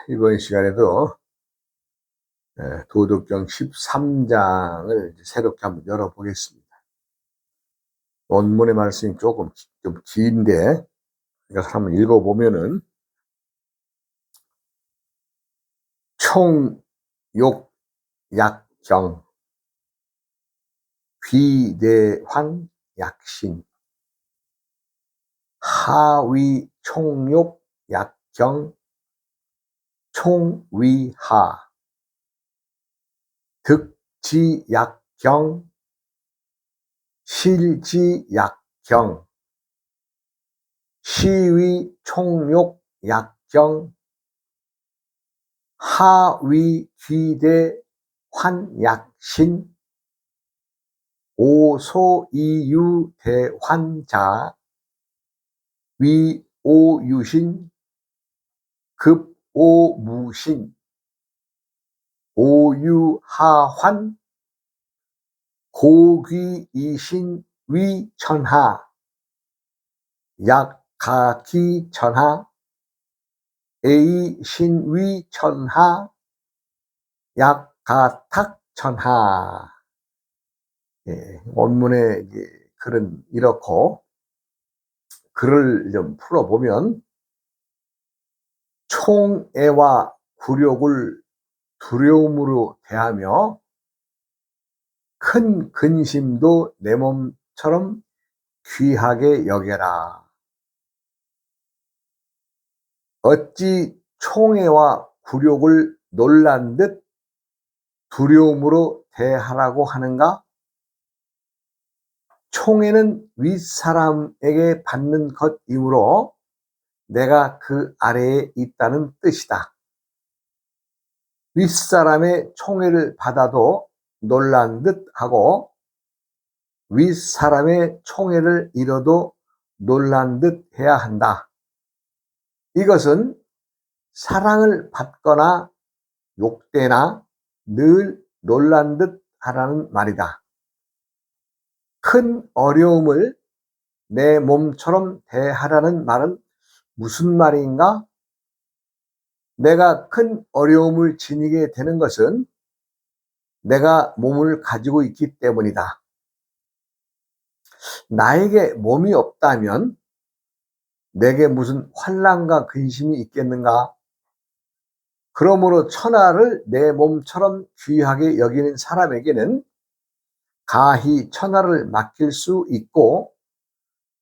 이번 시간에도 도덕경 13장을 새롭게 한번 열어보겠습니다. 원문의 말씀이 조금 좀 긴데 이것을 한번 읽어보면은 총욕약경 귀대환 약신 하위 총욕약경 총위하 득지약경 실지약경 시위총욕약경 하위귀대환약신 오소이유대환자 위오유신 급오무신 오유하환 고귀이신 위천하 약가기천하 에이신위천하 약가탁천하. 원문의 글은 이렇고 글을 좀 풀어보면 총애와 굴욕을 두려움으로 대하며 큰 근심도 내 몸처럼 귀하게 여겨라. 어찌 총애와 굴욕을 놀란 듯 두려움으로 대하라고 하는가? 총애는 윗사람에게 받는 것이므로 내가 그 아래에 있다는 뜻이다. 윗사람의 총애를 받아도 놀란 듯 하고 윗사람의 총애를 잃어도 놀란 듯 해야 한다. 이것은 사랑을 받거나 욕되나 늘 놀란 듯 하라는 말이다. 큰 어려움을 내 몸처럼 대하라는 말은 무슨 말인가? 내가 큰 어려움을 지니게 되는 것은 내가 몸을 가지고 있기 때문이다. 나에게 몸이 없다면 내게 무슨 환난과 근심이 있겠는가? 그러므로 천하를 내 몸처럼 귀하게 여기는 사람에게는 가히 천하를 맡길 수 있고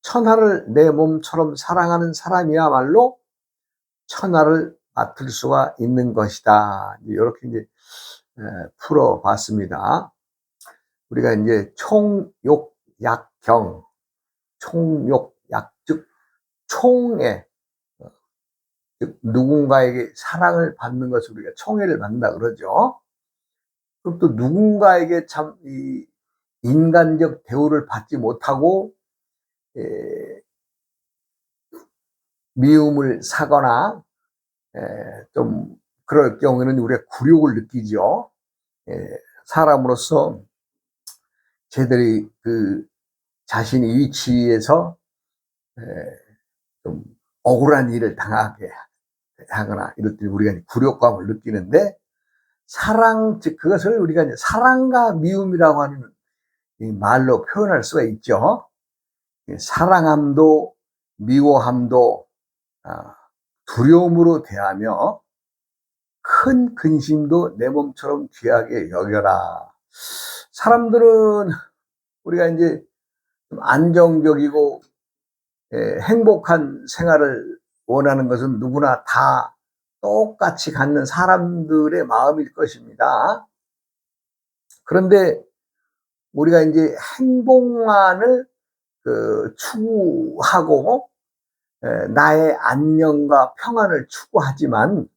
천하를 내 몸처럼 사랑하는 사람이야말로 천하를 맡을 수가 있는 것이다. 이렇게 이제 풀어봤습니다. 우리가 이제 총욕약경, 총욕약 즉 총애, 즉 누군가에게 사랑을 받는 것을 우리가 총애를 받는다 그러죠. 그럼 또 누군가에게 참 이 인간적 대우를 받지 못하고 미움을 사거나 좀 그럴 경우에는 우리가 굴욕을 느끼죠. 사람으로서 제들이 그 자신의 위치에서 좀 억울한 일을 당하게 하거나 이럴 때 우리가 굴욕감을 느끼는데 사랑, 즉 그것을 우리가 이제 사랑과 미움이라고 하는 이 말로 표현할 수가 있죠. 사랑함도 미워함도 두려움으로 대하며 큰 근심도 내 몸처럼 귀하게 여겨라. 사람들은 우리가 이제 좀 안정적이고 행복한 생활을 원하는 것은 누구나 다 똑같이 갖는 사람들의 마음일 것입니다. 그런데 우리가 이제 행복만을 추구하고 나의 안녕과 평안을 추구하지만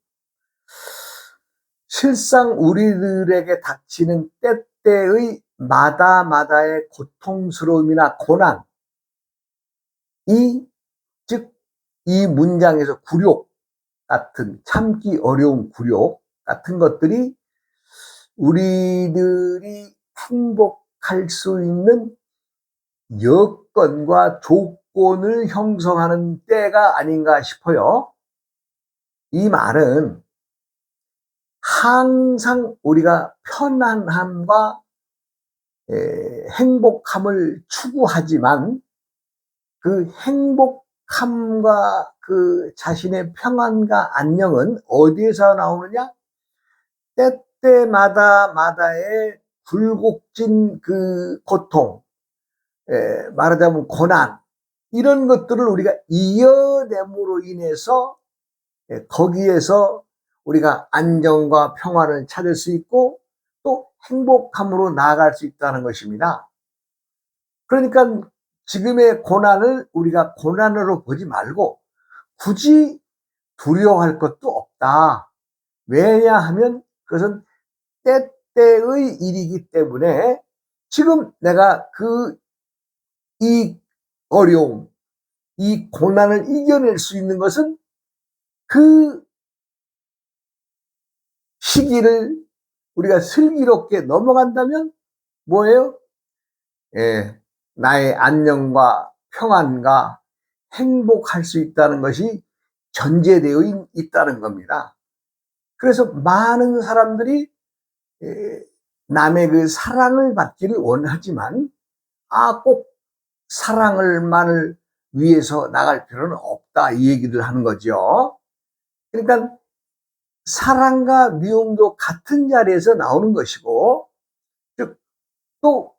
실상 우리들에게 닥치는 때때의 마다마다의 고통스러움이나 고난, 즉 이 문장에서 굴욕 같은 참기 어려운 굴욕 같은 것들이 우리들이 행복할 수 있는 여건과 조건을 형성하는 때가 아닌가 싶어요. 이 말은 항상 우리가 편안함과 행복함을 추구하지만 그 행복함과 그 자신의 평안과 안녕은 어디에서 나오느냐? 때때마다마다의 굴곡진 그 고통, 말하자면 고난, 이런 것들을 우리가 이겨냄으로 인해서 거기에서 우리가 안정과 평안을 찾을 수 있고 또 행복함으로 나아갈 수 있다는 것입니다. 그러니까 지금의 고난을 우리가 고난으로 보지 말고 굳이 두려워할 것도 없다. 왜냐하면 그것은 때때의 일이기 때문에 지금 내가 이 어려움, 이 고난을 이겨낼 수 있는 것은 그 시기를 우리가 슬기롭게 넘어간다면 뭐예요? 나의 안녕과 평안과 행복할 수 있다는 것이 전제되어 있다는 겁니다. 그래서 많은 사람들이 남의 그 사랑을 받기를 원하지만 꼭 사랑을만을 위해서 나갈 필요는 없다, 이 얘기를 하는 거죠. 그러니까 사랑과 미움도 같은 자리에서 나오는 것이고, 즉 또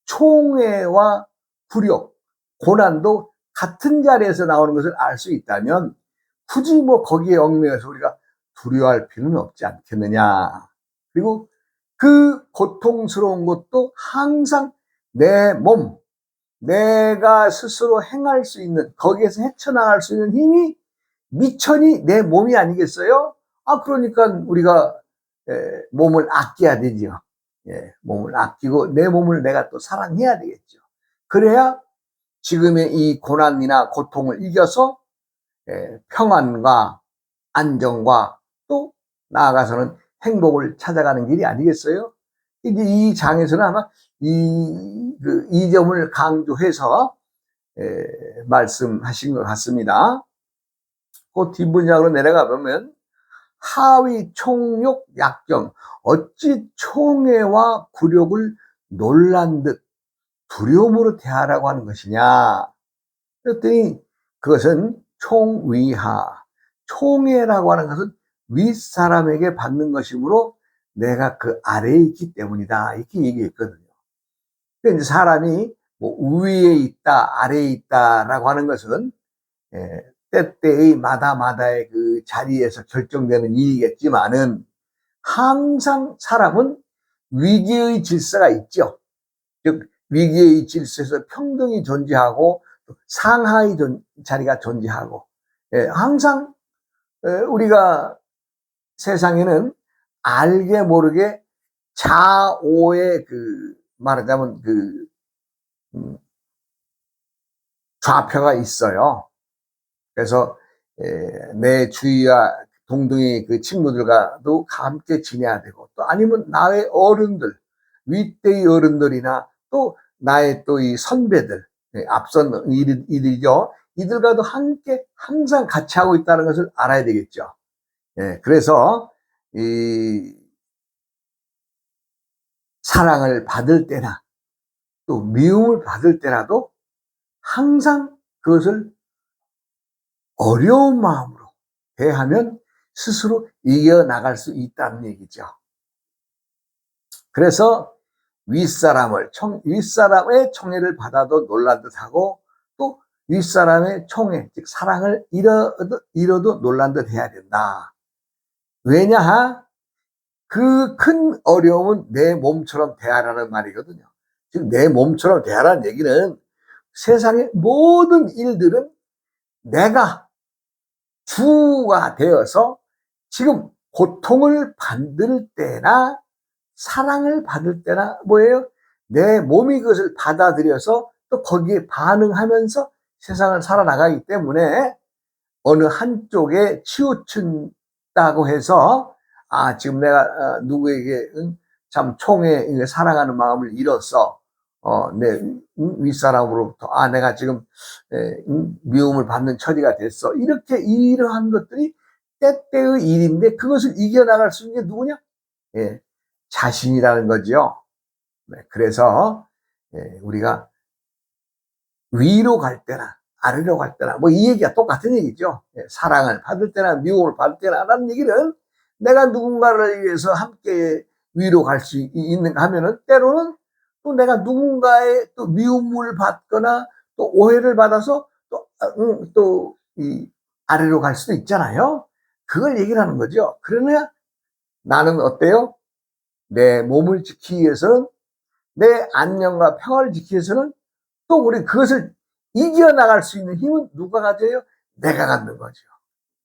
총애와 굴욕, 고난도 같은 자리에서 나오는 것을 알 수 있다면 굳이 뭐 거기에 얽매여서 우리가 두려워할 필요는 없지 않겠느냐. 그리고 그 고통스러운 것도 항상 내 몸, 내가 스스로 행할 수 있는, 거기에서 헤쳐나갈 수 있는 힘이 미천이 내 몸이 아니겠어요? 그러니까 우리가 몸을 아껴야 되죠. 몸을 아끼고 내 몸을 내가 또 사랑해야 되겠죠. 그래야 지금의 이 고난이나 고통을 이겨서 평안과 안정과 또 나아가서는 행복을 찾아가는 길이 아니겠어요? 이제 이 장에서는 아마 이 점을 강조해서 말씀하신 것 같습니다. 그 뒷문장으로 내려가 보면 하위 총욕 약정, 어찌 총애와 굴욕을 놀란 듯 두려움으로 대하라고 하는 것이냐. 그랬더니 그것은 총위하, 총애라고 하는 것은 윗사람에게 받는 것이므로 내가 그 아래에 있기 때문이다, 이렇게 얘기했거든요. 그러니까 이제 사람이 뭐 위에 있다, 아래에 있다라고 하는 것은 때때의 마다마다의 그 자리에서 결정되는 일이겠지만은 항상 사람은 위계의 질서가 있죠. 즉 위계의 질서에서 평등이 존재하고 상하의 자리가 존재하고, 항상 우리가 세상에는 알게 모르게 좌오의 말하자면 좌표가 있어요. 그래서 내 주위와 동등의 그 친구들과도 함께 지내야 되고, 또 아니면 나의 어른들, 윗대의 어른들이나 또 나의 또 이 선배들, 앞선 이들이죠. 이들과도 함께 항상 같이 하고 있다는 것을 알아야 되겠죠. 그래서 이 사랑을 받을 때나 또 미움을 받을 때라도 항상 그것을 어려운 마음으로 대하면 스스로 이겨나갈 수 있다는 얘기죠. 그래서 윗사람의 총애를 받아도 놀란 듯하고 또 윗사람의 총애, 즉 사랑을 잃어도 놀란 듯 해야 된다. 왜냐? 그 큰 어려움은 내 몸처럼 대하라는 말이거든요. 즉 내 몸처럼 대하라는 얘기는 세상의 모든 일들은 내가 주가 되어서 지금 고통을 받을 때나 사랑을 받을 때나 뭐예요? 내 몸이 그것을 받아들여서 또 거기에 반응하면서 세상을 살아나가기 때문에 어느 한쪽에 치우친다고 해서 지금 내가 누구에게 참 총에 사랑하는 마음을 잃었어, 내 윗사람으로부터 내가 지금 미움을 받는 처지가 됐어. 이러한 것들이 때때의 일인데 그것을 이겨나갈 수 있는 게 누구냐? 자신이라는 거죠. 그래서 우리가 위로 갈 때나 아래로 갈 때나 뭐 이 얘기가 똑같은 얘기죠. 사랑을 받을 때나 미움을 받을 때나 라는 얘기는 내가 누군가를 위해서 함께 위로 갈 수 있는가 하면은 때로는 또 내가 누군가의 또 미움을 받거나 또 오해를 받아서 또 이 아래로 갈 수도 있잖아요. 그걸 얘기를 하는 거죠. 그러나 나는 어때요? 내 몸을 지키기 위해서는 내 안녕과 평화를 지키기 위해서는 또 우리 그것을 이겨나갈 수 있는 힘은 누가 가져요? 내가 갖는 거죠.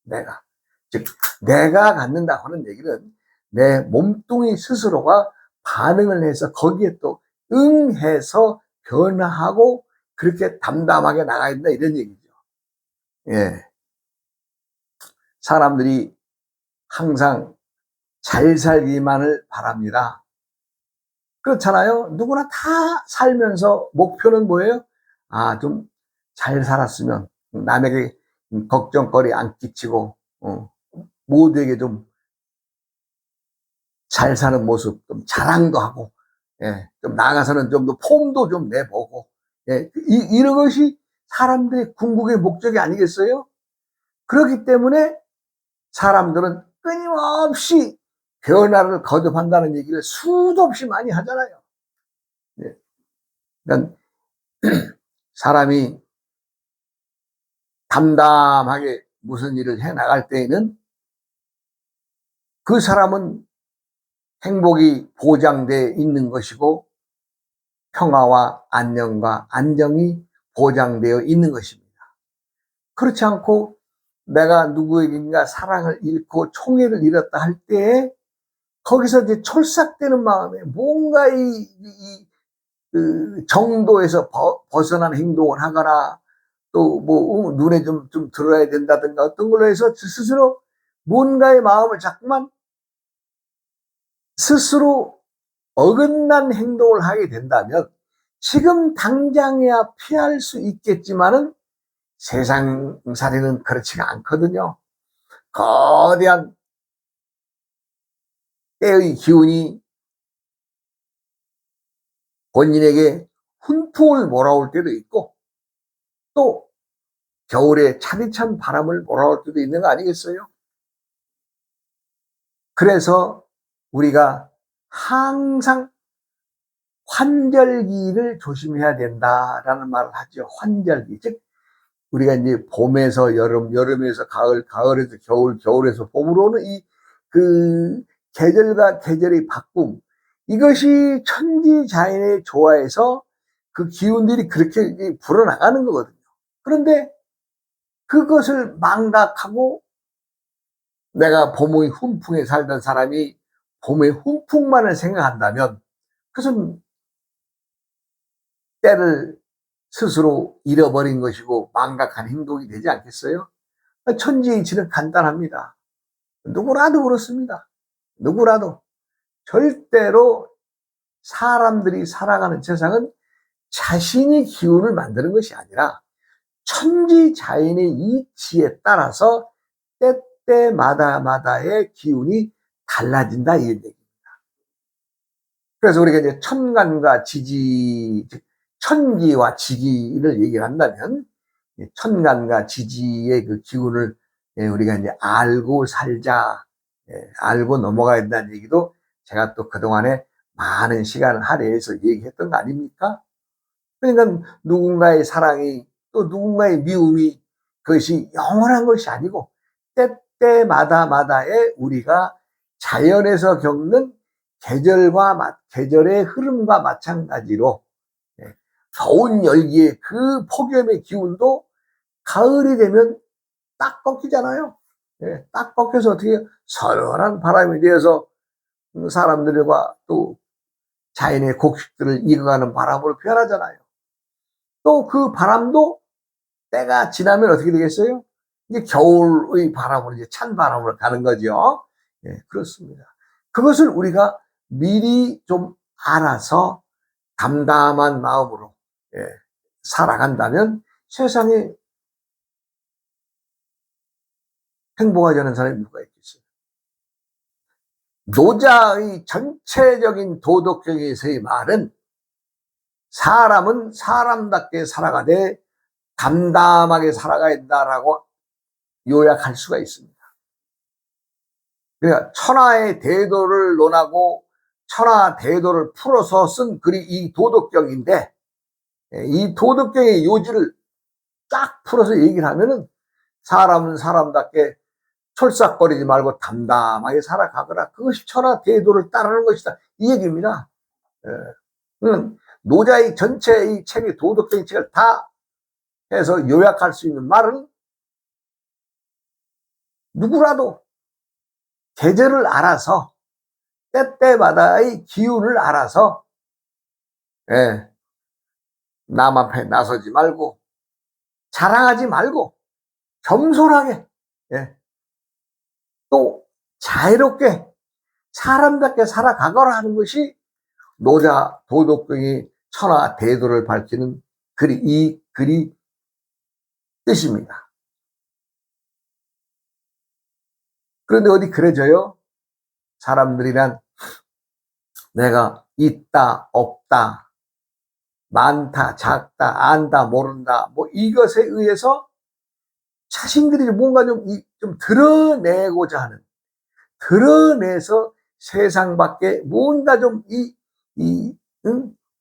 내가. 즉, 내가 갖는다고 하는 얘기는 내 몸뚱이 스스로가 반응을 해서 거기에 또 응해서 변화하고 그렇게 담담하게 나가야 된다 이런 얘기죠. 사람들이 항상 잘 살기만을 바랍니다. 그렇잖아요. 누구나 다 살면서 목표는 뭐예요? 좀 잘 살았으면 남에게 걱정거리 안 끼치고 모두에게 좀 잘 사는 모습 좀 자랑도 하고 좀 나가서는 좀 더 폼도 좀 내보고 이런 것이 사람들의 궁극의 목적이 아니겠어요? 그렇기 때문에 사람들은 끊임없이 변화를 거듭한다는 얘기를 수도 없이 많이 하잖아요. 그러니까 사람이 담담하게 무슨 일을 해 나갈 때에는 그 사람은 행복이 보장되어 있는 것이고 평화와 안녕과 안정이 보장되어 있는 것입니다. 그렇지 않고 내가 누구에게인가 사랑을 잃고 총애를 잃었다 할 때 거기서 이제 촐싹대는 마음에 뭔가 그 정도에서 벗어난 행동을 하거나 또 뭐 눈에 좀 들어야 된다든가 어떤 걸로 해서 스스로 뭔가의 마음을 자꾸만 스스로 어긋난 행동을 하게 된다면 지금 당장이야 피할 수 있겠지만은 세상살이는 그렇지가 않거든요. 거대한 때의 기운이 본인에게 훈풍을 몰아올 때도 있고 또 겨울에 차디찬 바람을 몰아올 때도 있는 거 아니겠어요? 그래서 우리가 항상 환절기를 조심해야 된다라는 말을 하죠. 환절기. 즉, 우리가 이제 봄에서 여름, 여름에서 가을, 가을에서 겨울, 겨울에서 봄으로 오는 그 계절과 계절의 바꿈. 이것이 천지자연의 조화에서 그 기운들이 그렇게 불어나가는 거거든요. 그런데 그것을 망각하고 내가 봄의 훈풍에 살던 사람이 봄의 훈풍만을 생각한다면 그것은 때를 스스로 잃어버린 것이고 망각한 행동이 되지 않겠어요? 천지의 이치는 간단합니다. 누구라도 그렇습니다. 누구라도. 절대로 사람들이 살아가는 세상은 자신이 기운을 만드는 것이 아니라 천지자연의 이치에 따라서 때때마다마다의 기운이 달라진다 이 얘기입니다. 그래서 우리가 이제 천간과 지지, 천기와 지기를 얘기를 한다면 천간과 지지의 그 기운을 우리가 이제 알고 살자, 알고 넘어가야 된다는 얘기도 제가 또 그동안에 많은 시간을 할애해서 얘기했던 거 아닙니까? 그러니까 누군가의 사랑이 또 누군가의 미움이 그것이 영원한 것이 아니고 때때마다마다의 우리가 자연에서 겪는 계절의 흐름과 마찬가지로 더운 열기의 그 폭염의 기운도 가을이 되면 딱 꺾이잖아요. 딱 꺾여서 어떻게 서늘한 바람이 되어서 사람들과 또 자연의 곡식들을 이어가는 바람으로 변하잖아요. 또 그 바람도 때가 지나면 어떻게 되겠어요? 이제 겨울의 바람으로 이제 찬 바람으로 가는 거죠. 그렇습니다. 그것을 우리가 미리 좀 알아서 담담한 마음으로 살아간다면 세상에 행복하지 않은 사람이 누가 있겠어요? 노자의 전체적인 도덕경에서의 말은 사람은 사람답게 살아가되 담담하게 살아가야 된다라고 요약할 수가 있습니다. 그러니까 천하의 대도를 논하고 천하 대도를 풀어서 쓴 글이 이 도덕경인데, 이 도덕경의 요지를 쫙 풀어서 얘기를 하면은 사람은 사람답게 철삭거리지 말고 담담하게 살아가거라. 그것이 천하 대도를 따르는 것이다. 이 얘기입니다. 노자의 전체 이 책의 도덕적인 책을 다 해서 요약할 수 있는 말은 누구라도 계절을 알아서 때때마다의 기운을 알아서 남 앞에 나서지 말고 자랑하지 말고 겸손하게 또 자유롭게 사람답게 살아가거라 하는 것이 노자 도덕경이 천하 대도를 밝히는 글이 이 글이 뜻입니다. 그런데 어디 그래져요? 사람들이란 내가 있다 없다 많다 작다 안다 모른다 뭐 이것에 의해서 자신들이 뭔가 좀 드러내고자 하는, 드러내서 세상 밖에 뭔가 좀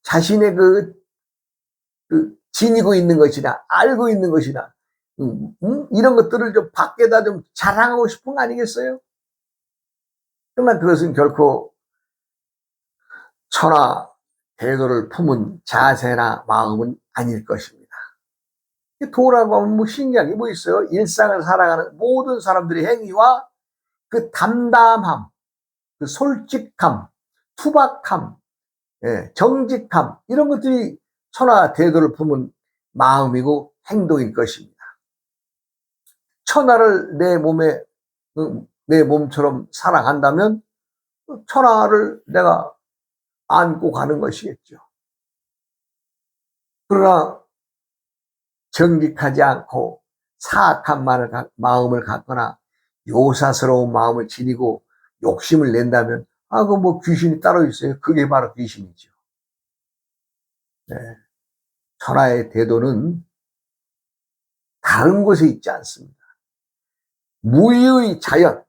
자신의 그 지니고 있는 것이나 알고 있는 것이나 이런 것들을 좀 밖에다 좀 자랑하고 싶은 거 아니겠어요? 그러나 그것은 결코 천하 대도를 품은 자세나 마음은 아닐 것입니다. 도라고 하면 뭐 신기한 게 뭐 있어요? 일상을 살아가는 모든 사람들의 행위와 그 담담함, 그 솔직함, 투박함, 정직함 이런 것들이 천하 대도를 품은 마음이고 행동일 것입니다. 천하를 내 몸처럼 살아간다면 천하를 내가 안고 가는 것이겠죠. 그러나 정직하지 않고 사악한 마음을 갖거나 요사스러운 마음을 지니고 욕심을 낸다면 그 뭐 귀신이 따로 있어요. 그게 바로 귀신이죠. 천하의 대도는 다른 곳에 있지 않습니다. 무의의 자연,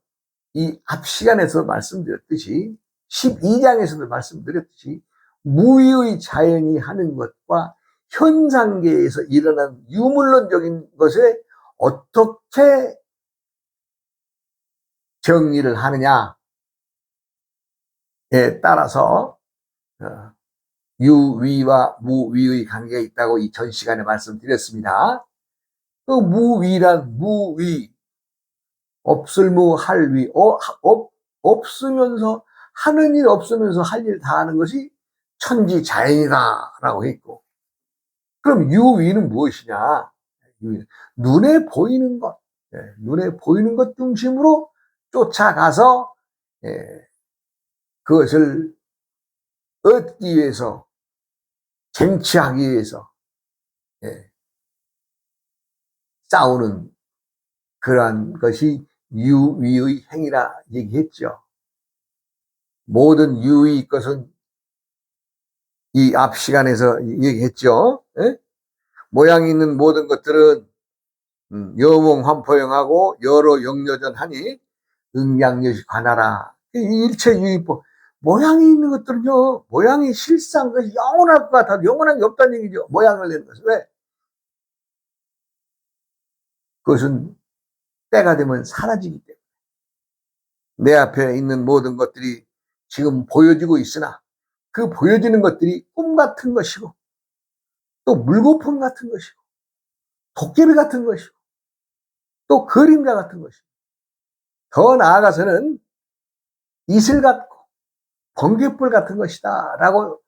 이 앞 시간에서 말씀드렸듯이 12장에서도 말씀드렸듯이 무의의 자연이 하는 것과 현상계에서 일어난 유물론적인 것에 어떻게 정리를 하느냐에 따라서 유위와 무위의 관계가 있다고 이 전 시간에 말씀드렸습니다. 그 무위란 무위, 없을무 할위, 없으면서 하는 일 없으면서 할 일 다 하는 것이 천지자연이다라고 했고, 그럼 유위는 무엇이냐? 눈에 보이는 것, 눈에 보이는 것 중심으로 쫓아가서 그것을 얻기 위해서, 쟁취하기 위해서 싸우는 그러한 것이 유위의 행위라 얘기했죠. 모든 유의 것은 이 앞 시간에서 얘기했죠. 모양이 있는 모든 것들은 여몽환포영하고 여러 영여전하니 응양여시 관하라. 일체유의법. 모양이 있는 것들은요, 모양이 실상 것이 영원할 것 같아도 영원한 게 없다는 얘기죠. 모양을 내는 것은. 왜? 그것은 때가 되면 사라지기 때문에. 내 앞에 있는 모든 것들이 지금 보여지고 있으나 그 보여지는 것들이 꿈 같은 것이고 또 물거품 같은 것이고 도깨비 같은 것이고 또 그림자 같은 것이고 더 나아가서는 이슬 같고 번개불 같은 것이다 라고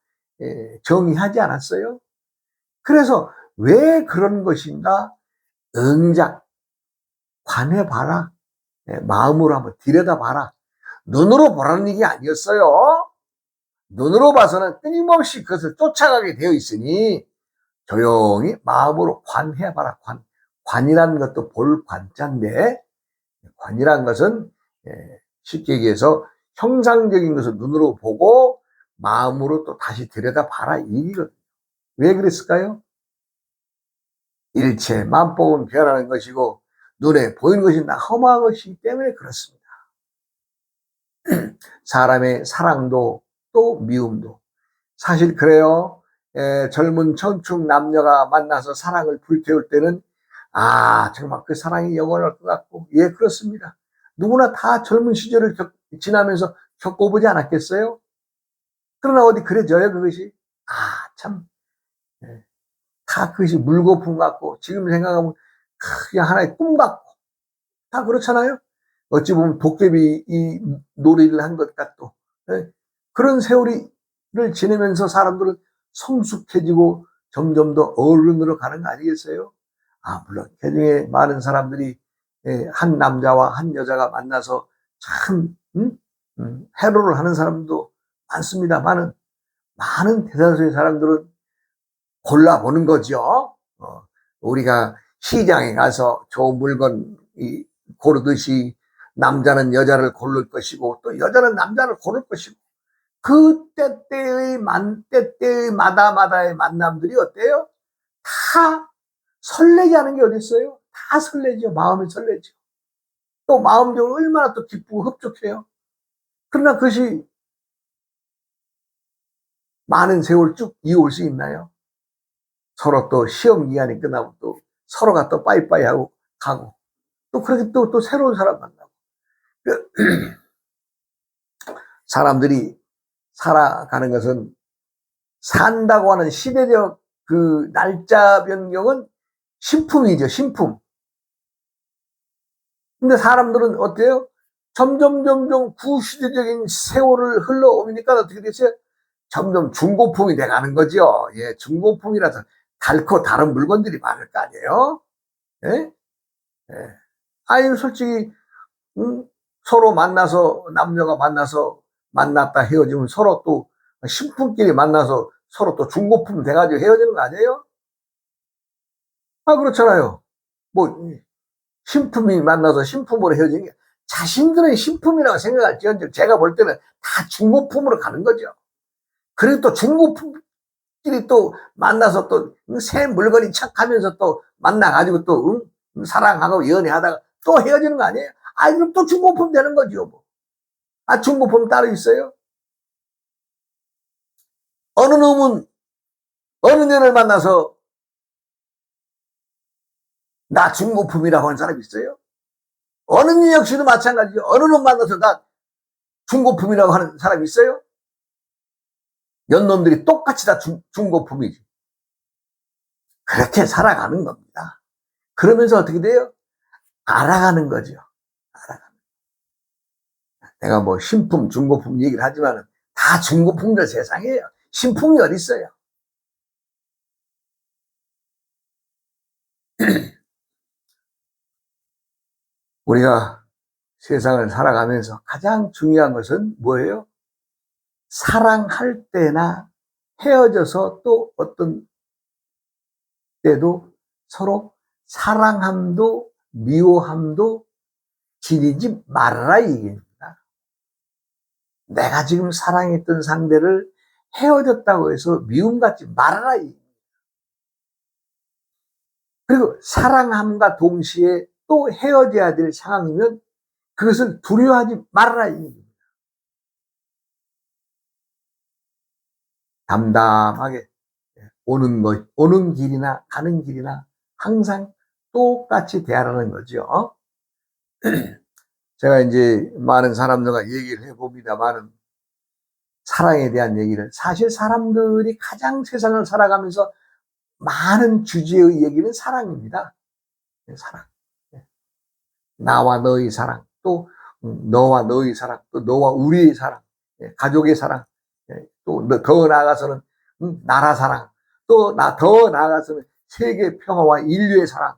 정의하지 않았어요? 그래서 왜 그런 것인가 응작 관해봐라. 마음으로 한번 들여다봐라. 눈으로 보라는 얘기 아니었어요. 눈으로 봐서는 끊임없이 그것을 쫓아가게 되어 있으니 조용히 마음으로 관해봐라. 관이라는 것도 볼 관자인데, 관이라는 것은 쉽게 얘기해서 형상적인 것을 눈으로 보고 마음으로 또 다시 들여다봐라, 이 얘기거든요. 왜 그랬을까요? 일체 만법은 변하는 것이고 눈에 보이는 것이 다 험한 것이기 때문에 그렇습니다. 사람의 사랑도 또 미움도 사실 그래요. 젊은 청춘 남녀가 만나서 사랑을 불태울 때는 정말 그 사랑이 영원할 것 같고, 예, 그렇습니다. 누구나 다 젊은 시절을 지나면서 겪어보지 않았겠어요? 그러나 어디 그래져요, 그것이? 참, 다 그것이 물거품 같고, 지금 생각하면 그냥 하나의 꿈 같고, 다 그렇잖아요? 어찌 보면 도깨비 이 놀이를 한 것 같고, 그런 세월을 지내면서 사람들은 성숙해지고 점점 더 어른으로 가는 거 아니겠어요? 물론 그중에 많은 사람들이 한 남자와 한 여자가 만나서 참 해로를 하는 사람도 많습니다만은, 많은 대다수의 사람들은 골라보는 거죠. 우리가 시장에 가서 좋은 물건 고르듯이 남자는 여자를 고를 것이고 또 여자는 남자를 고를 것이고, 그 때때의 마다마다의 만남들이 어때요? 다 설레지 않은 게 어디 있어요? 다 설레죠. 마음이 설레죠. 또 마음적으로 얼마나 또 기쁘고 흡족해요. 그러나 그것이 많은 세월 쭉 이어올 수 있나요? 서로 또 시험 기간이 끝나고 또 서로가 또 빠이빠이 하고 가고, 또 그렇게 또 새로운 사람 만나고. 사람들이 살아가는 것은 산다고 하는 시대적 그 날짜 변경은 신품이죠, 신품. 근데 사람들은 어때요? 점점 구시대적인 세월을 흘러오니까 어떻게 됐어요? 점점 중고품이 돼가는 거죠. 예, 중고품이라서 닳고 다른 물건들이 많을 거 아니에요? 예? 예. 솔직히, 서로 만나서, 남녀가 만났다 헤어지면 서로 또 신품끼리 만나서 서로 또 중고품 돼가지고 헤어지는 거 아니에요? 그렇잖아요. 뭐, 신품이 만나서 신품으로 헤어지는 게 자신들의 신품이라고 생각할지언정 제가 볼 때는 다 중고품으로 가는 거죠. 그리고 또 중고품끼리 또 만나서 또 새 물건이 착하면서 또 만나가지고 또 사랑하고 연애하다가 또 헤어지는 거 아니에요? 그럼 또 중고품 되는 거죠. 뭐. 중고품 따로 있어요? 어느 놈은 어느 년을 만나서 나 중고품이라고 하는 사람이 있어요? 어느 년 역시도 마찬가지죠. 어느 놈 만나서 나 중고품이라고 하는 사람이 있어요? 연놈들이 똑같이 다 중고품이지. 그렇게 살아가는 겁니다. 그러면서 어떻게 돼요? 알아가는 거죠. 알아가는. 내가 뭐 신품, 중고품 얘기를 하지만 다 중고품들 세상이에요. 신품이 어디 있어요? 우리가 세상을 살아가면서 가장 중요한 것은 뭐예요? 사랑할 때나 헤어져서 또 어떤 때도 서로 사랑함도 미워함도 지니지 말아라, 이 얘기입니다. 내가 지금 사랑했던 상대를 헤어졌다고 해서 미움 갖지 말아라, 이 얘기입니다. 그리고 사랑함과 동시에 또 헤어져야 될 상황이면 그것을 두려워하지 말아라, 이 얘기입니다. 담담하게 오는 길이나 가는 길이나 항상 똑같이 대하라는 거죠. 제가 이제 많은 사람들과 얘기를 해봅니다만은, 사랑에 대한 얘기를, 사실 사람들이 가장 세상을 살아가면서 많은 주제의 얘기는 사랑입니다. 사랑. 나와 너의 사랑, 또 너와 너의 사랑, 또 너와 우리의 사랑, 가족의 사랑, 또 더 나아가서는 나라 사랑, 또 더 나아가서는 세계 평화와 인류의 사랑.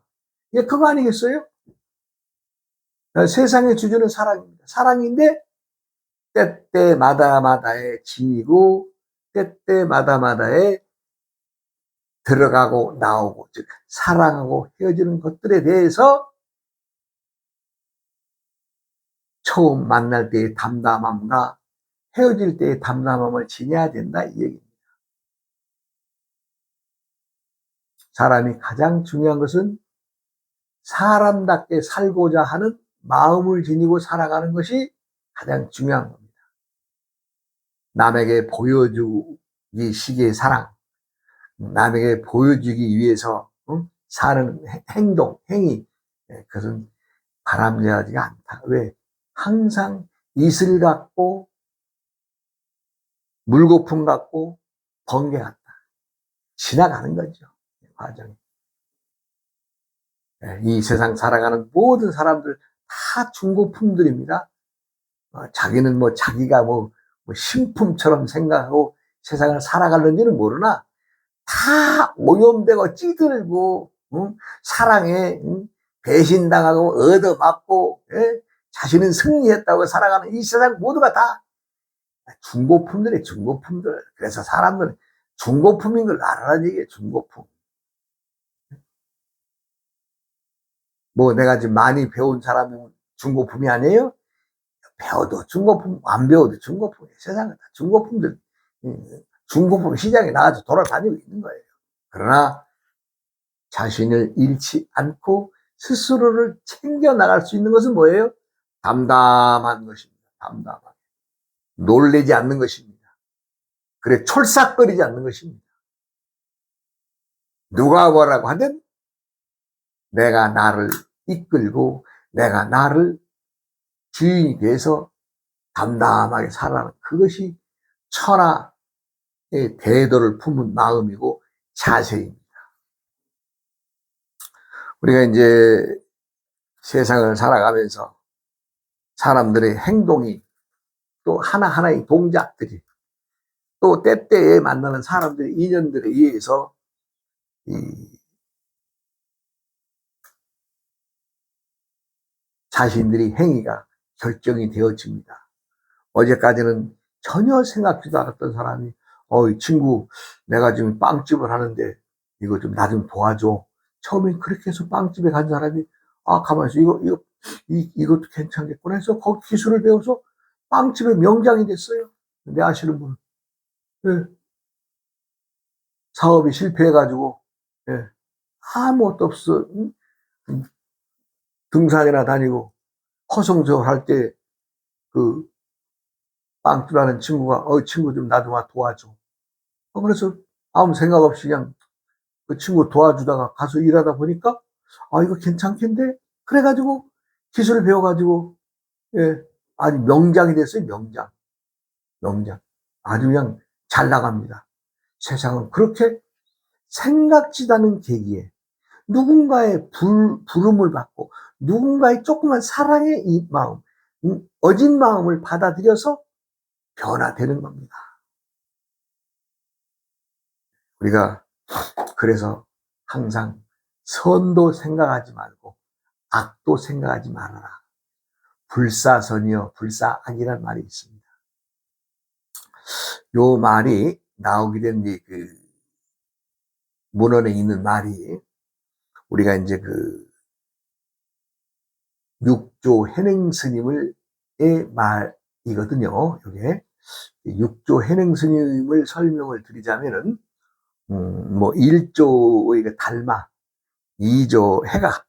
그거 아니겠어요? 세상의 주제는 사랑입니다. 사랑인데 때때마다마다에 지니고 때때마다마다에 들어가고 나오고, 즉 사랑하고 헤어지는 것들에 대해서 처음 만날 때의 담담함과 헤어질 때의 담담함을 지녀야 된다, 이 얘기입니다. 사람이 가장 중요한 것은 사람답게 살고자 하는 마음을 지니고 살아가는 것이 가장 중요한 겁니다. 남에게 보여주기 식의 사랑, 남에게 보여주기 위해서 사는 행동, 행위, 그것은 바람직하지가 않다. 왜? 항상 이슬 같고 물거품 같고 번개 같다. 지나가는 거죠, 과정이. 이 세상 살아가는 모든 사람들 다 중고품들입니다. 자기는 자기가 신품처럼 생각하고 세상을 살아가는지는 모르나 다 오염되고 찌들고, 사랑에 배신당하고 얻어맞고, 자신은 승리했다고 살아가는 이 세상 모두가 다 중고품들이에요, 중고품들. 그래서 사람들은 중고품인 걸 알아라는 얘기예요, 중고품. 내가 지금 많이 배운 사람은 중고품이 아니에요? 배워도 중고품, 안 배워도 중고품이에요. 세상은 다 중고품들, 중고품 시장에 나가서 돌아다니고 있는 거예요. 그러나 자신을 잃지 않고 스스로를 챙겨나갈 수 있는 것은 뭐예요? 담담한 것입니다. 담담하게. 놀래지 않는 것입니다. 그래, 촐싹거리지 않는 것입니다. 누가 뭐라고 하든 내가 나를 이끌고 내가 나를 주인이 돼서 담담하게 살아가는, 그것이 천하의 대도를 품은 마음이고 자세입니다. 우리가 이제 세상을 살아가면서 사람들의 행동이, 또 하나하나의 동작들이, 또 때때에 만나는 사람들의 인연들에 의해서 자신들의 행위가 결정이 되어집니다. 어제까지는 전혀 생각지도 않았던 사람이 이 친구, 내가 지금 빵집을 하는데 이거 좀 나 좀 도와줘. 처음엔 그렇게 해서 빵집에 간 사람이 가만히 있어, 이것도 괜찮겠구나 해서 거기 기술을 배워서 빵집의 명장이 됐어요. 내 아시는 분은. 예. 사업이 실패해가지고, 예. 아무것도 없어. 등산이나 다니고 허송세월 할 때 그 빵집 하는 친구가 친구 좀 나도 와 도와줘. 그래서 아무 생각 없이 그냥 그 친구 도와주다가 가서 일하다 보니까 이거 괜찮겠는데? 그래가지고 기술을 배워가지고, 예, 아주 명장이 됐어요. 명장. 아주 그냥 잘 나갑니다. 세상은 그렇게 생각지도 않은 계기에 누군가의 부름을 받고 누군가의 조그만 사랑의 이 마음, 어진 마음을 받아들여서 변화되는 겁니다. 우리가 그래서 항상 선도 생각하지 말고 악도 생각하지 말아라. 불사선이여 불사악이라는 말이 있습니다. 요 말이 나오게 된 그 문헌에 있는 말이, 우리가 이제 그 육조 해능 스님의 말이거든요. 이게 육조 해능 스님을 설명을 드리자면은 1조의 달마, 2조 해가,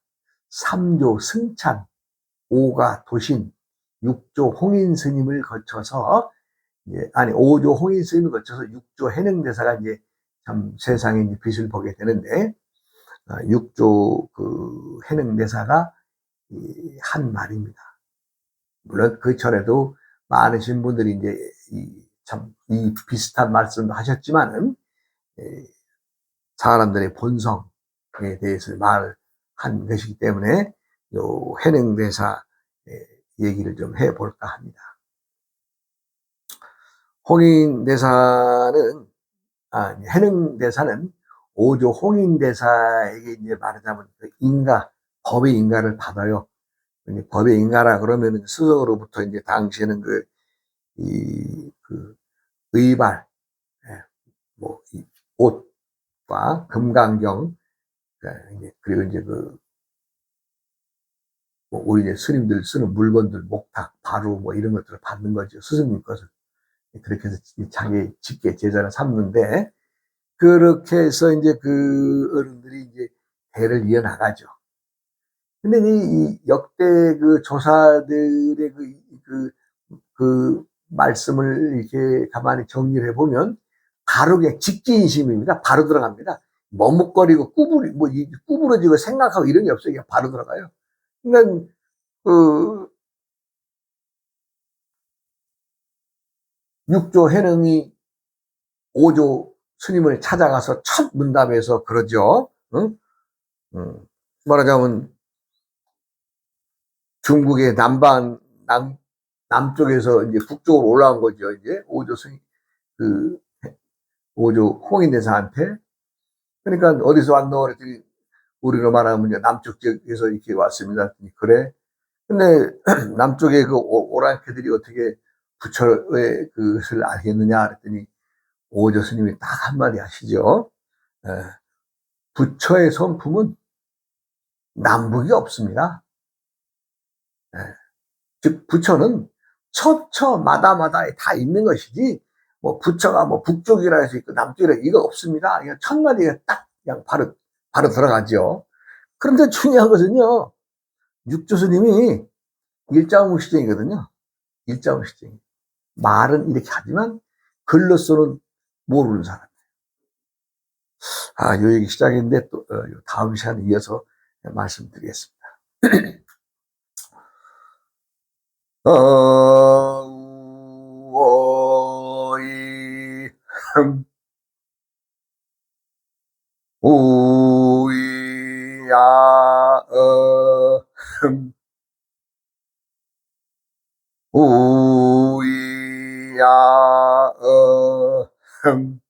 3조 승찬, 5가 도신, 6조 홍인 스님을 거쳐서 5조 홍인 스님을 거쳐서 6조 해능대사가 이제 참 세상에 이제 빛을 보게 되는데, 6조 그 해능대사가 한 말입니다. 물론 그 전에도 많으신 분들이 이제 이 비슷한 말씀도 하셨지만은, 사람들의 본성에 대해서 말한 것이기 때문에 요 해능대사 얘기를 좀 해볼까 합니다. 홍인대사는, 해능대사는 5조 홍인대사에게 이제 말하자면 법의 인가를 받아요. 법의 인가라 그러면은 스승으로부터 이제 당시에는 그 의발, 예, 이 옷과 금강경, 그리고 이제 우리 이제 스님들 쓰는 물건들, 목탁, 바루 이런 것들을 받는 거죠. 스승님 것을. 그렇게 해서 자기 직계 제자를 삼는데, 그렇게 해서 이제 그 어른들이 이제 대를 이어나가죠. 근데 이 역대 그 조사들의 그 말씀을 이렇게 가만히 정리를 해보면, 바로 그냥 직지인심입니다. 바로 들어갑니다. 머뭇거리고 구부러지고 생각하고 이런 게 없어요. 그냥 바로 들어가요. 그러니까, 그, 육조 해능이 5조 스님을 찾아가서 첫 문답에서 그러죠. 응? 말하자면 중국의 남쪽에서 이제 북쪽으로 올라온 거죠. 이제 5조 스님, 그 5조 홍인대사한테. 그러니까 어디서 왔노? 그랬더니 우리로 말하면 이제 남쪽 지역에서 이렇게 왔습니다. 그래. 근데 남쪽에 그 오랑캐들이 어떻게 부처의 그것을 알겠느냐? 그랬더니 5조 스님이 딱 한마디 하시죠. 부처의 성품은 남북이 없습니다. 즉 부처는 처처마다마다에 다 있는 것이지, 부처가 북쪽이라 해서 있고 남쪽이라 이거 없습니다. 그냥 첫 마디가 딱 그냥 바로 들어가죠. 그런데 중요한 것은요, 육조 스님이 일자무시쟁이거든요. 일자무시쟁이. 말은 이렇게 하지만 글로서는 모르는 사람. 요 얘기 시작인데 또 다음 시간에 이어서 말씀드리겠습니다. 우어이 우이야 우이야 흠